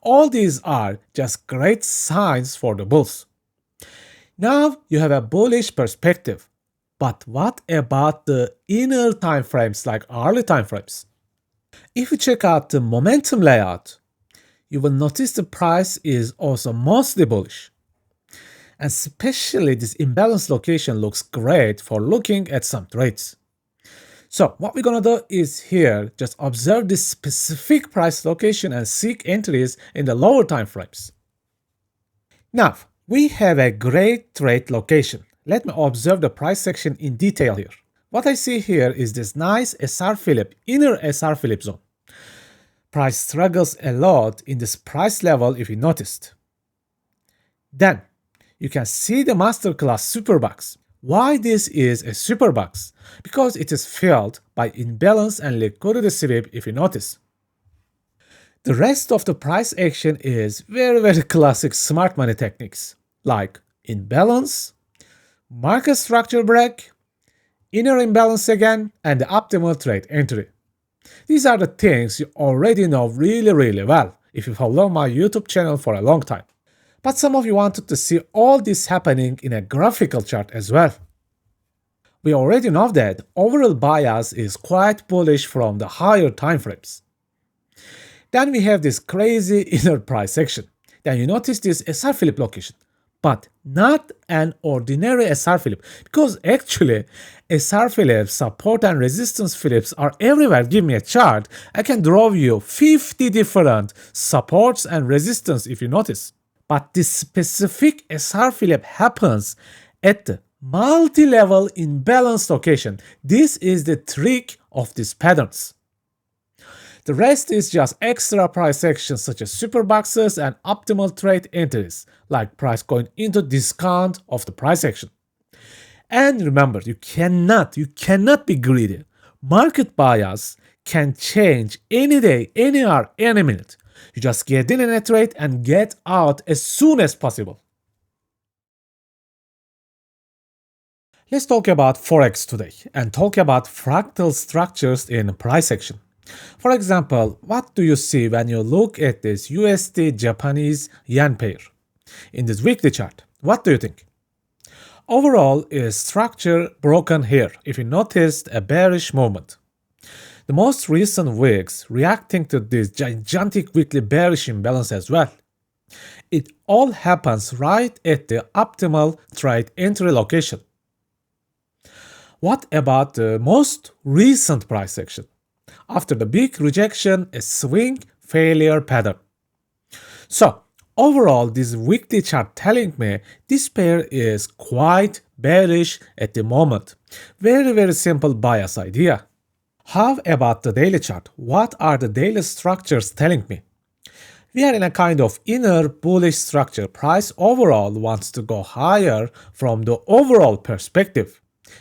All these are just great signs for the bulls. Now you have a bullish perspective. But what about the inner time frames like hourly time frames? If you check out the momentum layout, you will notice the price is also mostly bullish. And especially this imbalance location looks great for looking at some trades. So what we're gonna do is here just observe this specific price location and seek entries in the lower time frames. Now we have a great trade location. Let me observe the price section in detail here. What I see here is this nice SR flip, inner SR flip zone. Price struggles a lot in this price level if you noticed. Then you can see the masterclass superbox. Why this is a superbox? Because it is filled by imbalance and liquidity sweep if you notice. The rest of the price action is very classic smart money techniques like imbalance, market structure break, inner imbalance again, and the optimal trade entry. These are the things you already know really well if you follow my YouTube channel for a long time. But some of you wanted to see all this happening in a graphical chart as well. We already know that overall bias is quite bullish from the higher time frames. Then we have this crazy inner price action. Then you notice this SR flip location. but not an ordinary SR Philip, because actually SR Philips, support and resistance Philips are everywhere. Give me a chart, I can draw you 50 different supports and resistance if you notice. But this specific SR Philip happens at the multi-level imbalance location. This is the trick of these patterns. The rest is just extra price actions such as super boxes and optimal trade entries, like price going into discount of the price action. And remember, you cannot be greedy. Market bias can change any day, any hour, any minute. You just get in a trade and get out as soon as possible. Let's talk about Forex today and talk about fractal structures in price action. For example, what do you see when you look at this USD Japanese yen pair? In this weekly chart, what do you think? Overall, is structure broken here if you noticed a bearish movement. The most recent weeks reacting to this gigantic weekly bearish imbalance as well. It all happens right at the optimal trade entry location. What about the most recent price action? After the big rejection, a swing failure pattern. So, overall, this weekly chart telling me this pair is quite bearish at the moment. Very simple bias idea. How about the daily chart? What are the daily structures telling me? We are in a kind of inner bullish structure. Price overall wants to go higher from the overall perspective.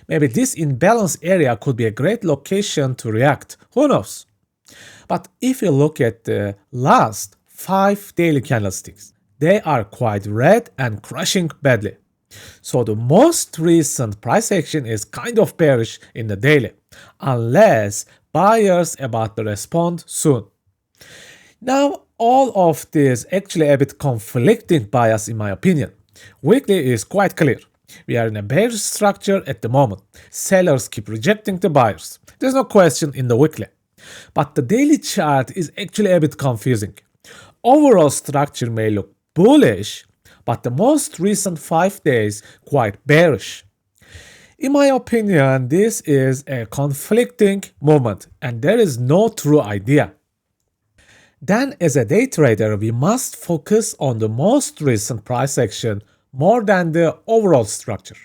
Maybe this imbalance area could be a great location to react. Who knows? But if you look at the last 5 daily candlesticks, they are quite red and crashing badly. So the most recent price action is kind of bearish in the daily, unless buyers about to respond soon. Now, all of this actually a bit conflicting bias in my opinion. Weekly is quite clear. We are in a bearish structure at the moment. Sellers keep rejecting the buyers. There's no question in the weekly. But the daily chart is actually a bit confusing. Overall structure may look bullish, but the most recent 5 days quite bearish. In my opinion, this is a conflicting movement and there is no true idea. Then as a day trader, we must focus on the most recent price action more than the overall structure.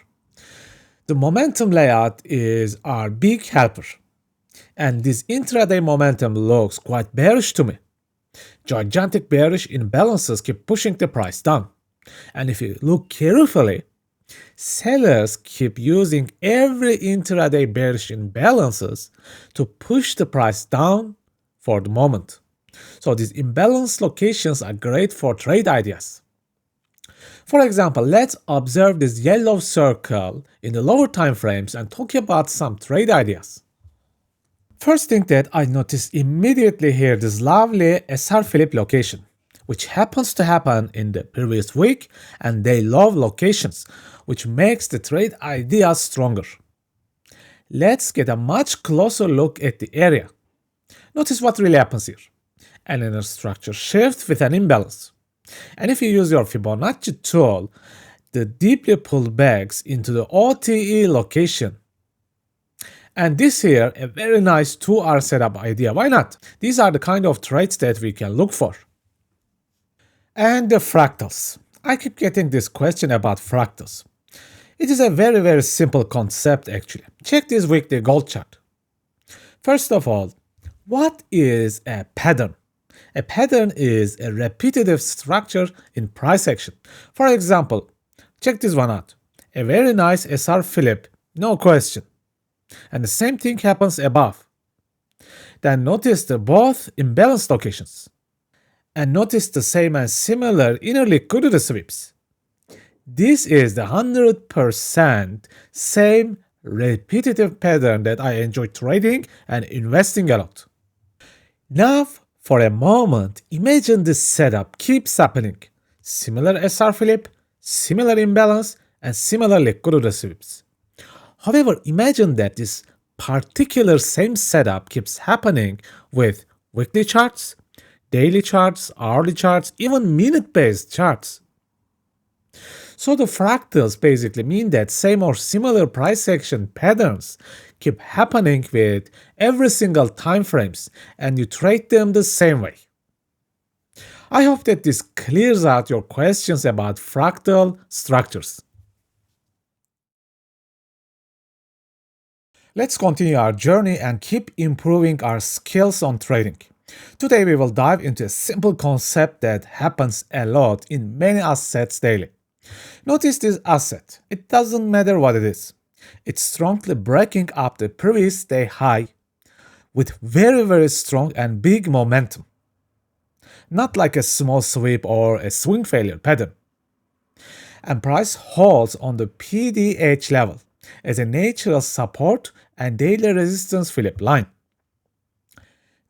The momentum layout is our big helper. And this intraday momentum looks quite bearish to me. Gigantic bearish imbalances keep pushing the price down. And if you look carefully, sellers keep using every intraday bearish imbalances to push the price down for the moment. So these imbalance locations are great for trade ideas. For example, let's observe this yellow circle in the lower time frames and talk about some trade ideas. First thing that I noticed immediately here, this lovely SR Philip location, which happens to happen in the previous week, and they love locations, which makes the trade idea stronger. Let's get a much closer look at the area. Notice what really happens here. An inner structure shift with an imbalance. And if you use your Fibonacci tool, the deeply pulled backs into the OTE location. And this here, a very nice 2-hour setup idea. Why not? These are the kind of trades that we can look for. And the fractals. I keep getting this question about fractals. It is a very simple concept actually. Check this weekly gold chart. First of all, what is a pattern? A pattern is a repetitive structure in price action. For example, check this one out. A very nice SR Philip, no question. And the same thing happens above. Then notice the both imbalance locations. And notice the same and similar inner liquidity sweeps. This is the 100% same repetitive pattern that I enjoy trading and investing a lot. Now, for a moment, imagine this setup keeps happening. Similar SR Philip, similar imbalance, and similar liquidity sweeps. However, imagine that this particular same setup keeps happening with weekly charts, daily charts, hourly charts, even minute-based charts. So the fractals basically mean that same or similar price action patterns keep happening with every single time frames and you trade them the same way. I hope that this clears out your questions about fractal structures. Let's continue our journey and keep improving our skills on trading. Today we will dive into a simple concept that happens a lot in many assets daily. Notice this asset. It doesn't matter what it is. It's strongly breaking up the previous day high with very strong and big momentum. Not like a small sweep or a swing failure pattern. And price holds on the PDH level as a natural support and daily resistance Philip line.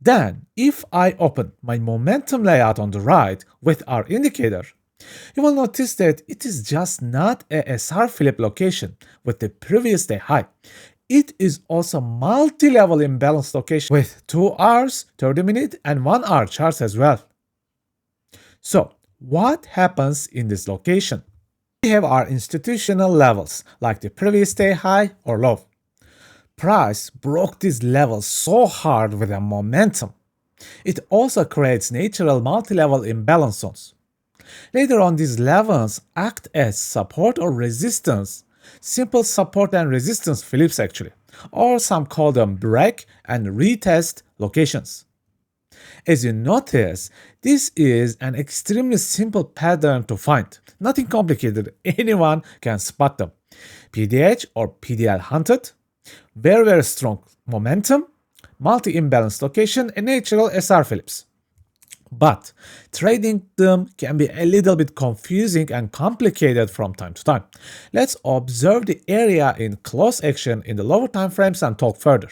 Then, if I open my momentum layout on the right with our indicator, you will notice that it is just not a SR Philip location with the previous day high. It is also multi-level imbalance location with 2 hours, 30 minute and 1 hour charts as well. So, what happens in this location? We have our institutional levels like the previous day high or low. Price broke these levels so hard with a momentum. It also creates natural multi-level imbalance zones. Later on, these levels act as support or resistance, simple support and resistance Phillips actually, or some call them break and retest locations. As you notice, this is an extremely simple pattern to find. Nothing complicated, anyone can spot them. PDH or PDL hunted, very strong momentum, multi-imbalance location, and natural SR Phillips. But trading them can be a little bit confusing and complicated from time to time. Let's observe the area in close action in the lower time frames and talk further.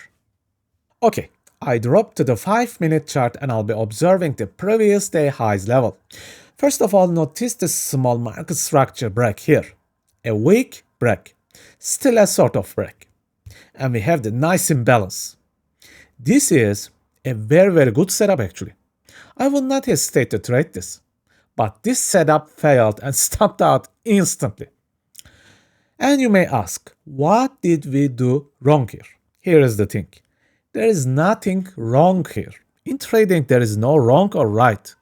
Okay, I dropped to the 5-minute chart and I'll be observing the previous day highs level. First of all, notice the small market structure break here. A weak break, still a sort of break. And we have the nice imbalance. This is a very good setup actually. I would not hesitate to trade this. But this setup failed and stopped out instantly. And you may ask, what did we do wrong here? Here is the thing. There is nothing wrong here. In trading, there is no wrong or right.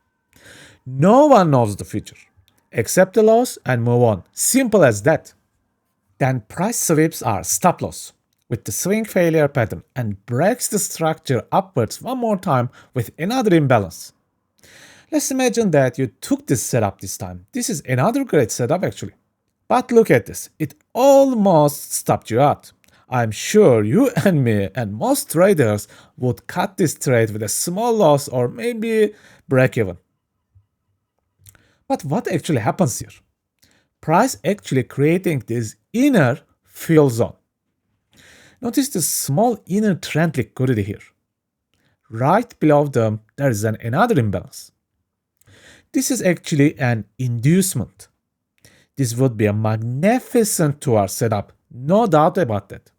No one knows the future. Accept the loss and move on. Simple as that. Then price sweeps are stop loss with the swing failure pattern and breaks the structure upwards one more time with another imbalance. Let's imagine that you took this setup this time. This is another great setup actually. But look at this, it almost stopped you out. I'm sure you and me and most traders would cut this trade with a small loss or maybe break even. But what actually happens here? Price actually creating this inner fill zone. Notice the small inner trend liquidity here. Right below them, there is another imbalance. This is actually an inducement. This would be a magnificent 2-hour setup, no doubt about that.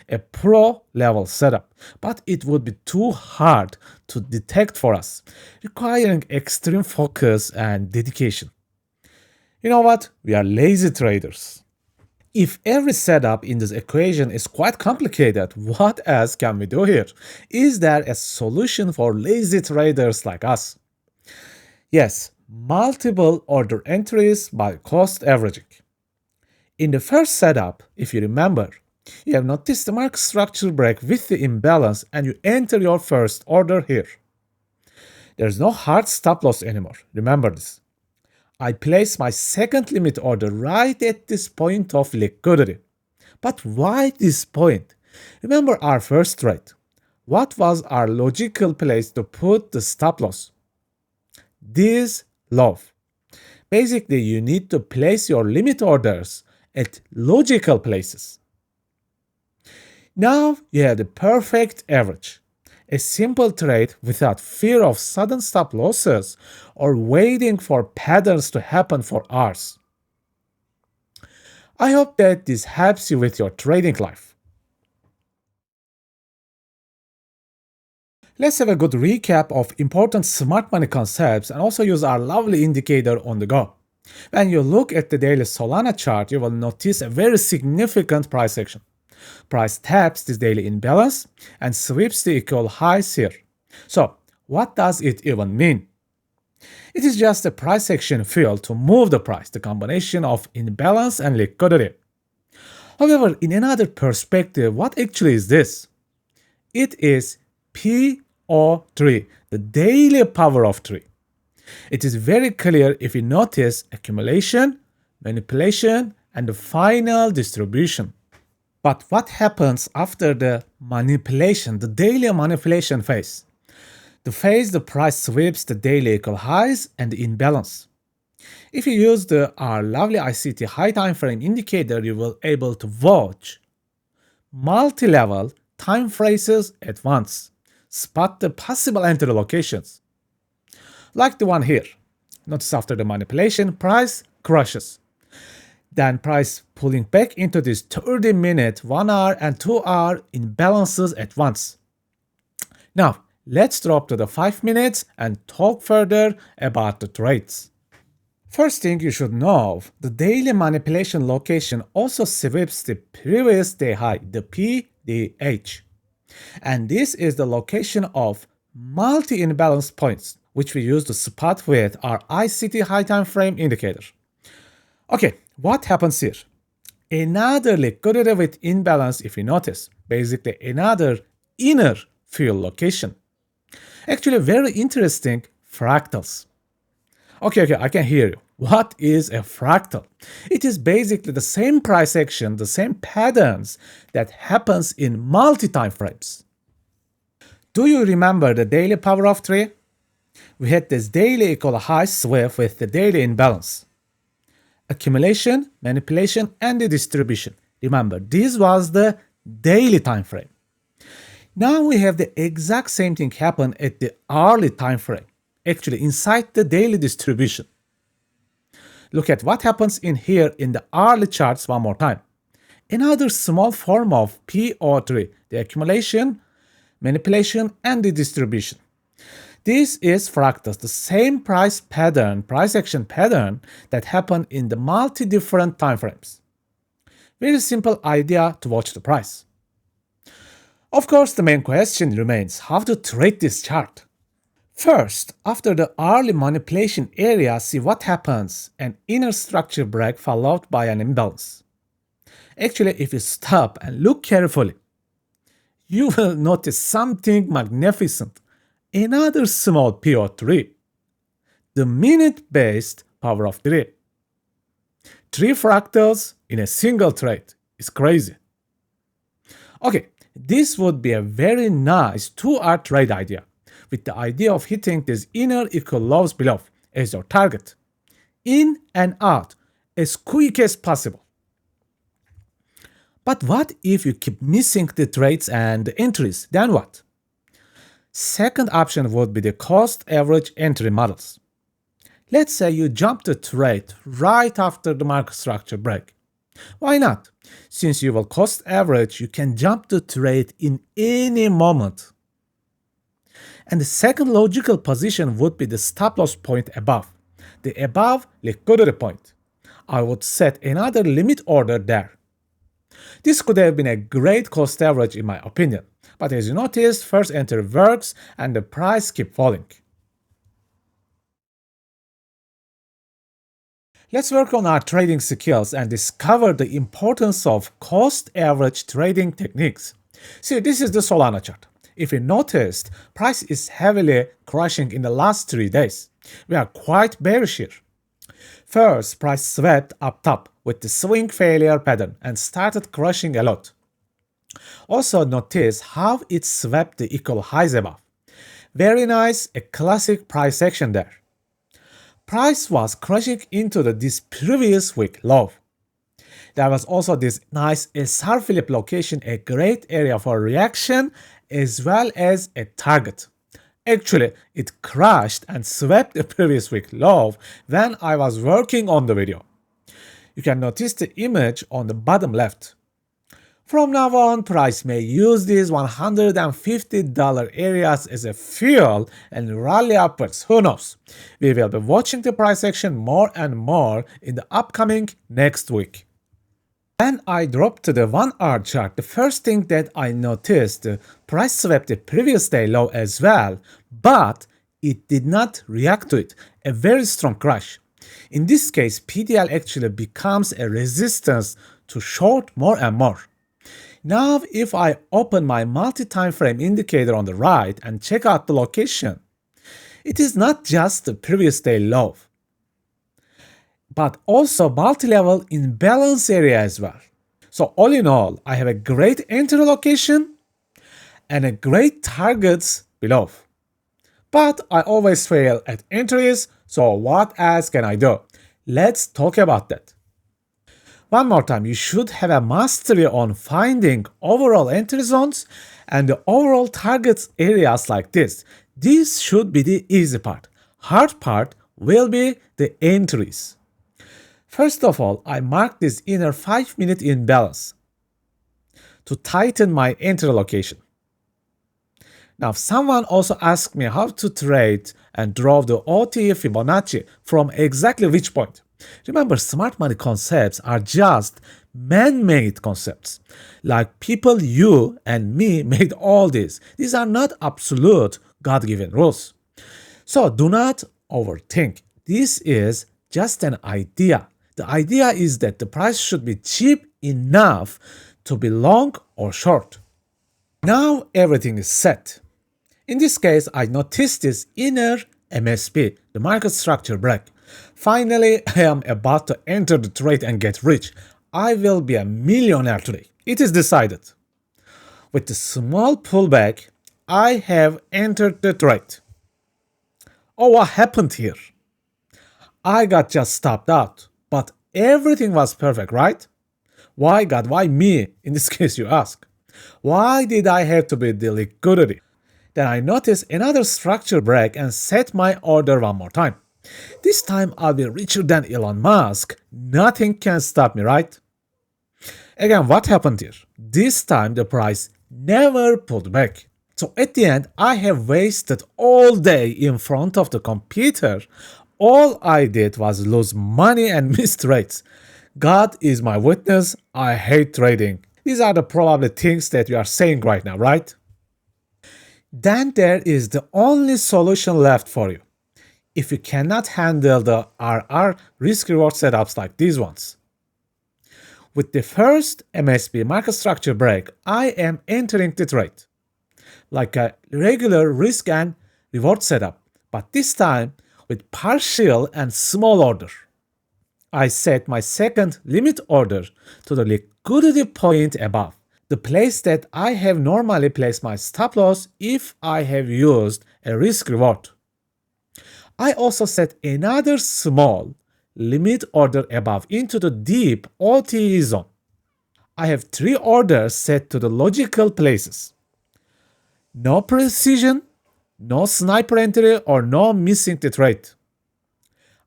A pro level setup, but it would be too hard to detect for us, requiring extreme focus and dedication. You know what? We are lazy traders. If every setup in this equation is quite complicated, what else can we do here? Is there a solution for lazy traders like us? Yes, multiple order entries by cost averaging. In the first setup, if you remember, you have noticed the market structure break with the imbalance and you enter your first order here. There's no hard stop loss anymore, remember this. I place my second limit order right at this point of liquidity. But why this point? Remember our first trade. What was our logical place to put the stop loss? This low. Basically, you need to place your limit orders at logical places. Now you have the perfect average. A simple trade without fear of sudden stop losses or waiting for patterns to happen for hours. I hope that this helps you with your trading life. Let's have a good recap of important smart money concepts and also use our lovely indicator on the go. When you look at the daily Solana chart, you will notice a very significant price action. Price taps this daily imbalance and sweeps the equal highs here. So, what does it even mean? It is just a price action field to move the price, the combination of imbalance and liquidity. However, in another perspective, what actually is this? It is PO3, the daily power of 3. It is very clear if you notice accumulation, manipulation, and the final distribution. But what happens after the manipulation, the daily manipulation phase? The phase the price sweeps the daily equal highs and the imbalance. If you use our lovely ICT high time frame indicator, you will be able to watch multi-level time phrases at once, spot the possible entry locations. Like the one here. Notice after the manipulation, price crushes. Then price pulling back into this 30-minute, 1 hour and 2 hour imbalances at once. Now, let's drop to the 5 minutes and talk further about the trades. First thing you should know, the daily manipulation location also sweeps the previous day high, the PDH. And this is the location of multi-imbalance points, which we use to spot with our ICT high time frame indicator. Okay, what happens here? Another liquidity with imbalance, if you notice, basically another inner field location. Actually, very interesting fractals. Okay, I can hear you. What is a fractal? It is basically the same price action, the same patterns that happens in multi-time frames. Do you remember the daily power of 3? We had this daily equal high sweep with the daily imbalance. Accumulation, manipulation, and the distribution. Remember, this was the daily time frame. Now we have the exact same thing happen at the hourly time frame, actually inside the daily distribution. Look at what happens in here in the hourly charts one more time. Another small form of PO3, the accumulation, manipulation, and the distribution. This is fractals, the same price action pattern that happened in the multi-different time frames. Very simple idea to watch the price. Of course, the main question remains how to trade this chart. First, after the hourly manipulation area, see what happens, an inner structure break followed by an imbalance. Actually, if you stop and look carefully, you will notice something magnificent. Another small PO3, the minute-based power of 3. 3 fractals in a single trade is crazy. Okay, this would be a very nice 2-hour trade idea, with the idea of hitting these inner equal lows below as your target. In and out as quick as possible. But what if you keep missing the trades and the entries, then what? Second option would be the cost average entry models. Let's say you jump the trade right after the market structure break. Why not? Since you will cost average, you can jump the trade in any moment. And the second logical position would be the stop loss point above, the above liquidity point. I would set another limit order there. This could have been a great cost average in my opinion, but as you noticed, first entry works and the price keeps falling. Let's work on our trading skills and discover the importance of cost average trading techniques. See, this is the Solana chart. If you noticed, price is heavily crashing in the last 3 days. We are quite bearish here. First, price swept up top with the swing failure pattern and started crashing a lot. Also notice how it swept the equal highs above. Very nice, a classic price action there. Price was crashing into this previous week low. There was also this nice SR flip location, a great area for reaction as well as a target. Actually, it crashed and swept the previous week low when I was working on the video. You can notice the image on the bottom left. From now on, price may use these $150 areas as a fuel and rally upwards. Who knows? We will be watching the price action more and more in the upcoming next week. When I dropped to the 1-hour chart, the first thing that I noticed, the price swept the previous day low as well, but it did not react to it, a very strong crash. In this case, PDL actually becomes a resistance to short more and more. Now if I open my multi-time frame indicator on the right and check out the location, it is not just the previous day low, but also multi-level imbalance area as well. So all in all, I have a great entry location and a great targets below. But I always fail at entries, so what else can I do? Let's talk about that. One more time, you should have a mastery on finding overall entry zones and the overall targets areas like this. This should be the easy part. Hard part will be the entries. First of all, I mark this inner 5-minute imbalance to tighten my entry location. Now, someone also asked me how to trade and draw the OTE Fibonacci from exactly which point. Remember, smart money concepts are just man-made concepts. Like people, you and me made all these. These are not absolute God-given rules. So do not overthink. This is just an idea. The idea is that the price should be cheap enough to be long or short. Now everything is set. In this case, I noticed this inner MSP, the market structure break. Finally, I am about to enter the trade and get rich. I will be a millionaire today. It is decided. With the small pullback, I have entered the trade. Oh, what happened here? I got just stopped out, but everything was perfect, right? Why God, why me? In this case, you ask. Why did I have to be the liquidity? Then I noticed another structure break and set my order one more time. This time I'll be richer than Elon Musk. Nothing can stop me, right? Again, what happened here? This time the price never pulled back. So at the end, I have wasted all day in front of the computer. All I did was lose money and miss trades. God is my witness, I hate trading. These are the probably things that you are saying right now, right? Then there is the only solution left for you. If you cannot handle the RR risk-reward setups like these ones. With the first MSB market structure break, I am entering the trade. Like a regular risk and reward setup, but this time with partial and small order. I set my second limit order to the liquidity point above, the place that I have normally placed my stop loss if I have used a risk reward. I also set another small limit order above into the deep OTE zone. I have 3 orders set to the logical places. No precision, no sniper entry, or no missing the trade.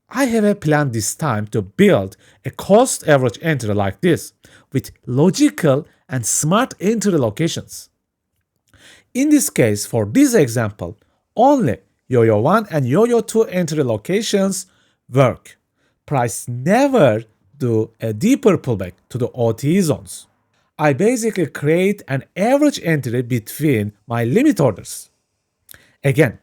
I have a plan this time to build a cost average entry like this with logical and smart entry locations. In this case, for this example, only YOYO 1 and YOYO 2 entry locations work. Price never do a deeper pullback to the OTE zones. I basically create an average entry between my limit orders. Again,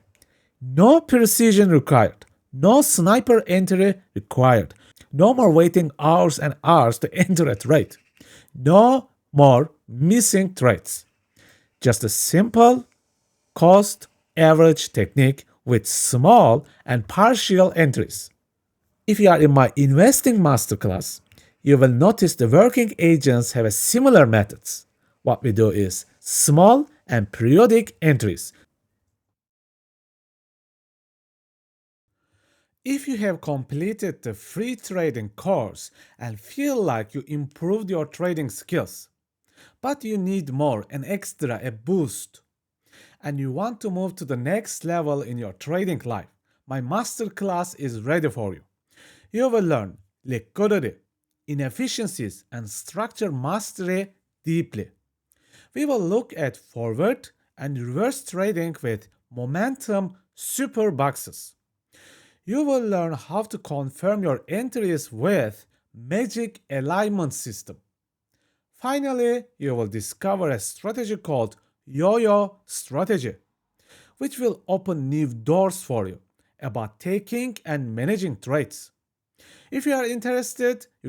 no precision required, no sniper entry required, no more waiting hours and hours to enter a trade, no more missing trades. Just a simple cost average technique with small and partial entries. If you are in my investing masterclass, you will notice the working agents have a similar methods. What we do is small and periodic entries. If you have completed the free trading course and feel like you improved your trading skills, but you need more, an extra, a boost, and you want to move to the next level in your trading life, my masterclass is ready for you. You will learn liquidity, inefficiencies, and structure mastery deeply. We will look at forward and reverse trading with momentum super boxes. You will learn how to confirm your entries with magic alignment system. Finally, you will discover a strategy called YOYO strategy, which will open new doors for you about taking and managing trades. If you are interested, you